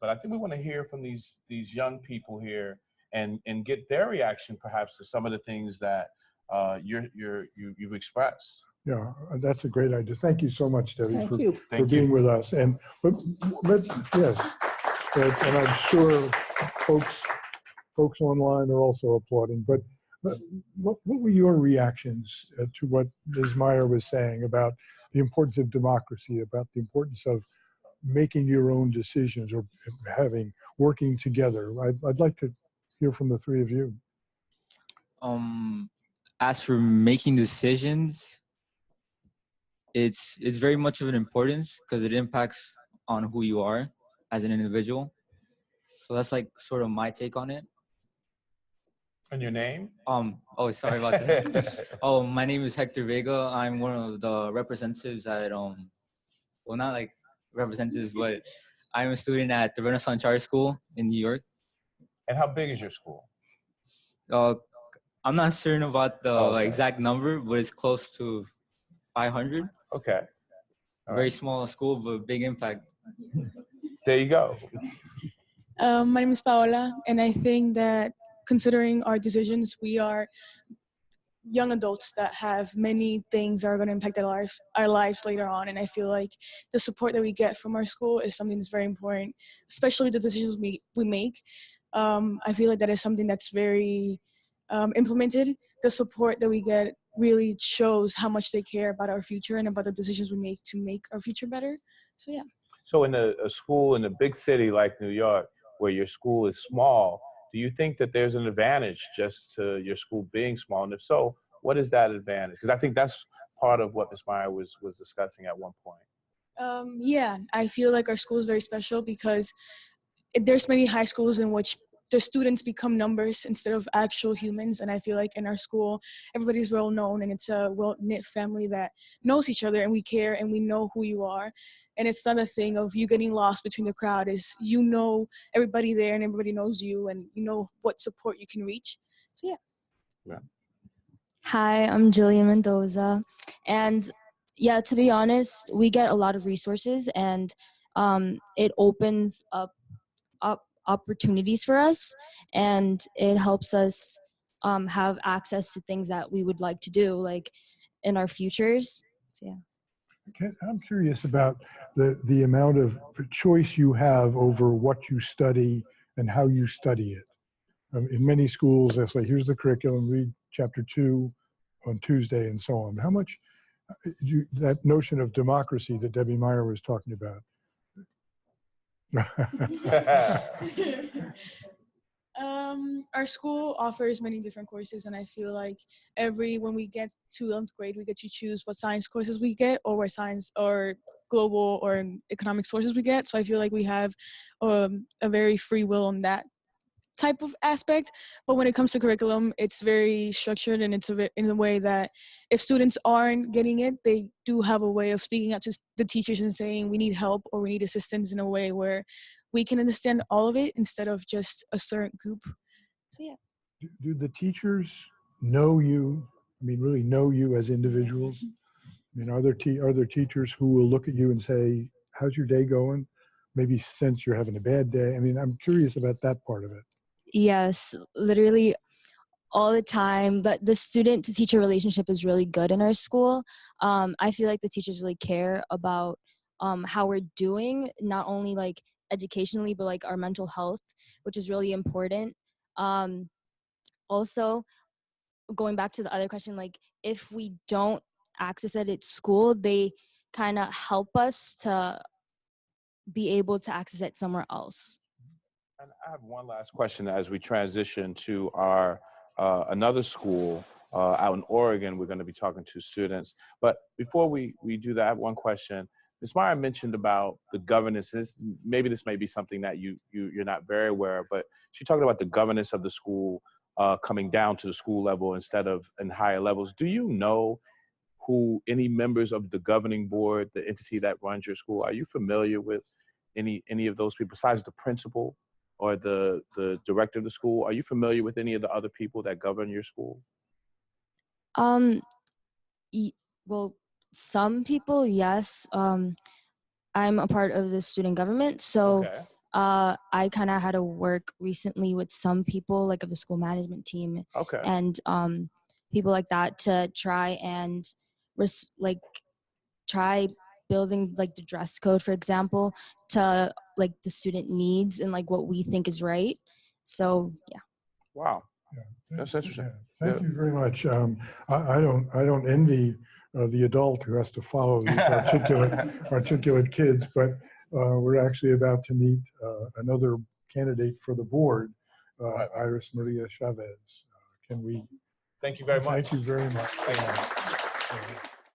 but I think we want to hear from these young people here and get their reaction perhaps to some of the things that you've expressed. Yeah, that's a great idea. Thank you so much, Debbie, for Thank being you. with us. And yes, and I'm sure folks online are also applauding. But what were your reactions to what Ms. Meyer was saying about the importance of democracy, about the importance of making your own decisions or working together? I'd like to hear from the three of you. As for making decisions, it's very much of an importance because it impacts on who you are as an individual. So that's like sort of my take on it. And your name? Oh, sorry about that. Oh, my name is Hector Vega. I'm one of the representatives at well, not like representatives, but I'm a student at the Renaissance Charter School in New York. And how big is your school? I'm not certain about the Okay. exact number, but it's close to 500. Okay. Very small school, but big impact. There you go. My name is Paola, and I think that considering our decisions, we are young adults that have many things that are going to impact our lives later on. And I feel like the support that we get from our school is something that's very important, especially the decisions we make. I feel like that is something that's very implemented. The support that we get really shows how much they care about our future and about the decisions we make to make our future better. So yeah. So in a school in a big city like New York, where your school is small, do you think that there's an advantage just to your school being small? And if so, what is that advantage? Because I think that's part of what Ms. Meyer was discussing at one point. Yeah, I feel like our school is very special because there's many high schools in which the students become numbers instead of actual humans. And I feel like in our school, everybody's well known and it's a well-knit family that knows each other and we care and we know who you are. And it's not a thing of you getting lost between the crowd. Is you know everybody there and everybody knows you and you know what support you can reach. So yeah. Hi, I'm Jillian Mendoza. And yeah, to be honest, we get a lot of resources and it opens up opportunities for us and it helps us have access to things that we would like to do like in our futures. So, yeah. Okay, I'm curious about the amount of choice you have over what you study and how you study it. In many schools, they say, here's the curriculum, read chapter 2 on Tuesday and so on. How much that notion of democracy that Debbie Meyer was talking about? Our school offers many different courses, and I feel like when we get to 11th grade, we get to choose what science courses we get or what science or global or economics courses we get. So I feel like we have a very free will on that type of aspect. But when it comes to curriculum, it's very structured and it's in a way that if students aren't getting it, they do have a way of speaking out to the teachers and saying we need help or we need assistance in a way where we can understand all of it instead of just a certain group. So yeah. Do the teachers know you? I mean, really know you as individuals? I mean, are there teachers who will look at you and say, how's your day going? Maybe sense you're having a bad day. I mean, I'm curious about that part of it. Yes, literally all the time. But the student to teacher relationship is really good in our school. I feel like the teachers really care about how we're doing, not only like educationally, but like our mental health, which is really important. Also, going back to the other question, like if we don't access it at school, they kind of help us to be able to access it somewhere else. And I have one last question as we transition to our another school out in Oregon. We're going to be talking to students. But before we do that, I have one question. Ms. Meyer mentioned about the governance. Maybe this may be something that you're not very aware of, but she talked about the governance of the school coming down to the school level instead of in higher levels. Do you know who any members of the governing board, the entity that runs your school, are you familiar with any of those people besides the principal or the director of the school? Are you familiar with any of the other people that govern your school? Well, some people, yes. I'm a part of the student government, so I kind of had to work recently with some people, like of the school management team Okay. and people like that, to try and try building like the dress code, for example, to like the student needs and like what we think is right. So yeah. Wow. Yeah. That's interesting. Yeah. Thank you very much. I don't envy the adult who has to follow these articulate kids, but we're actually about to meet another candidate for the board, Right. Iris Maria Chavez. Can we? Thank you very much. Thank you very much. Thank you.